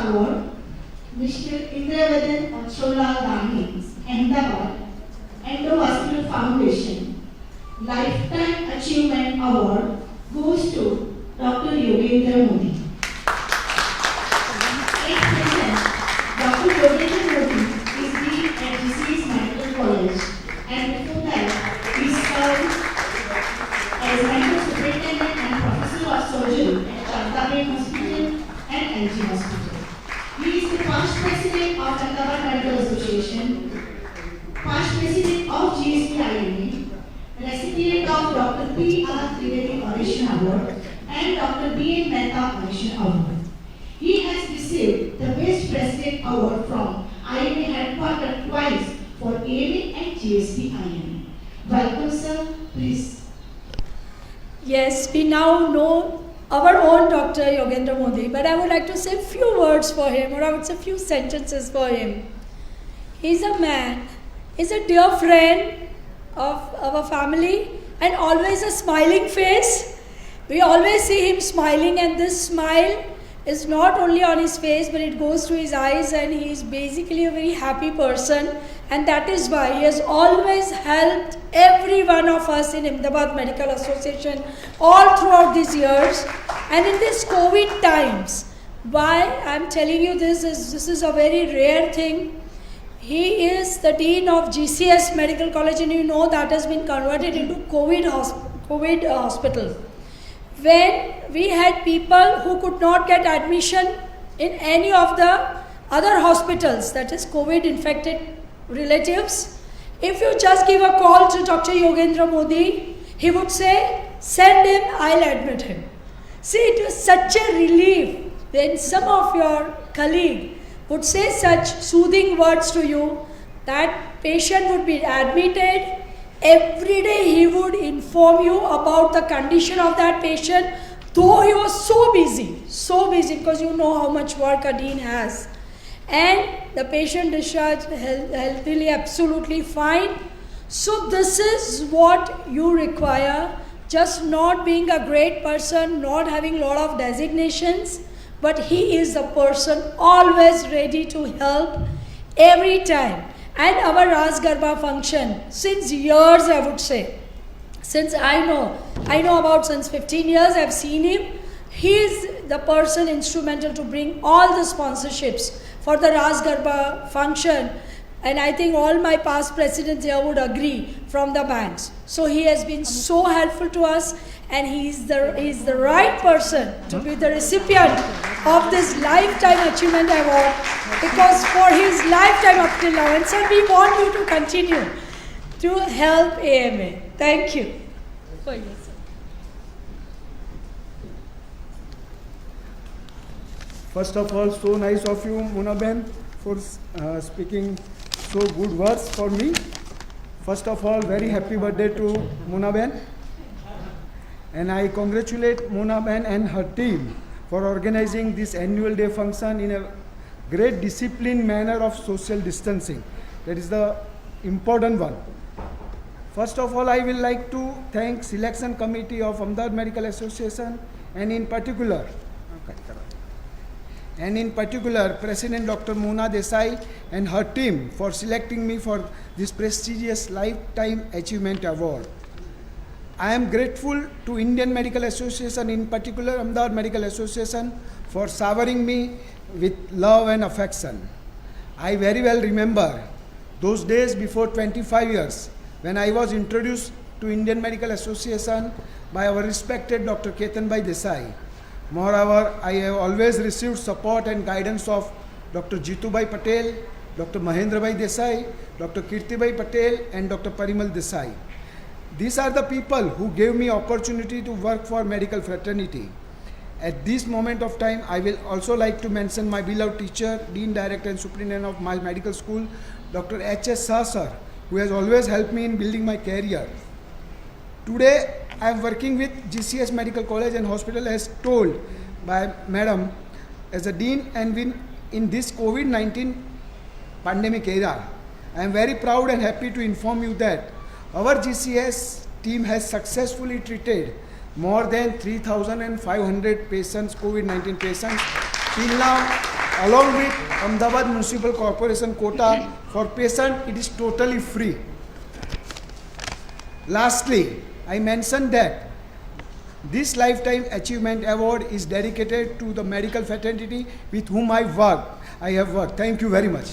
Award, Mr. Indravadan Acholal Gandhi, Ahmedabad, Endovascular Foundation. Lifetime Achievement Award goes to Dr. Yogendra Modi. Dr. Yogendra Modi is Dean at GCS Medical College, and before that, he served as Medical Superintendent and Professor of Surgery at Chantabed Hospital and LG Hospital. He is the past President of Ahmedabad Medical Association, past President of GSPIMA, recipient of Dr. P.R. Trivedi Oration Award and Dr. B.N. Mehta Oration Award. He has received the Best President Award from IMA headquarters twice for AMA and GSPIMA. Welcome, sir. Please. Yes, we now know our own Dr. Yogendra Modi, but I would like to say a few words for him, or I would say a few sentences for him. He's a man, he's a dear friend of our family, and always a smiling face. We always see him smiling, and this smile is not only on his face, but it goes to his eyes, and he is basically a very happy person, and that is why he has always helped every one of us in Ahmedabad Medical Association all throughout these years. And in these COVID times, why I'm telling you this is a very rare thing. He is the Dean of GCS Medical College, and you know that has been converted into COVID hospital. When we had people who could not get admission in any of the other hospitals, that is COVID infected relatives, if you just give a call to Dr. Yogendra Modi, he would say, send him, I'll admit him. See, it was such a relief when some of your colleague would say such soothing words to you. That patient would be admitted. Every day he would inform you about the condition of that patient, though he was so busy because you know how much work a dean has. And the patient discharged healthily, absolutely fine. So this is what you require, just not being a great person, not having a lot of designations, but he is a person always ready to help every time. And our Ras Garba function, since years I would say, since I know about since 15 years, I've seen him. He is the person instrumental to bring all the sponsorships for the Ras Garba function. And I think all my past presidents here would agree from the banks. So he has been so helpful to us, and he is the right person to be the recipient of this Lifetime Achievement Award, because for his lifetime up till now, and sir, we want you to continue to help AMA. Thank you. First of all, so nice of you, Munaben, for speaking so good words for me. First of all, very happy birthday to Munaben. And I congratulate Munaben and her team for organizing this annual day function in a great disciplined manner of social distancing. That is the important one. First of all, I will like to thank Selection Committee of Ahmedabad Medical Association, and in particular President Dr. Mona Desai and her team for selecting me for this prestigious Lifetime Achievement Award. I am grateful to Indian Medical Association, in particular Ahmedabad Medical Association, for showering me with love and affection. I very well remember those days before 25 years when I was introduced to Indian Medical Association by our respected Dr. Ketanbhai Desai. Moreover, I have always received support and guidance of Dr. Jitubhai Patel, Dr. Mahendrabhai Desai, Dr. Kirtibhai Patel, and Dr. Parimal Desai. These are the people who gave me opportunity to work for medical fraternity. At this moment of time, I will also like to mention my beloved teacher, Dean, Director and Superintendent of my medical school, Dr. H.S. Shah sir, who has always helped me in building my career. Today, I am working with GCS Medical College and Hospital as told by Madam as a Dean, and in this COVID-19 pandemic era. I am very proud and happy to inform you that our GCS team has successfully treated more than 3,500 patients, COVID-19 patients till now, along with Ahmedabad Municipal Corporation quota for patient, it is totally free. Lastly, I mentioned that this Lifetime Achievement Award is dedicated to the medical fraternity with whom I have worked. Thank you very much.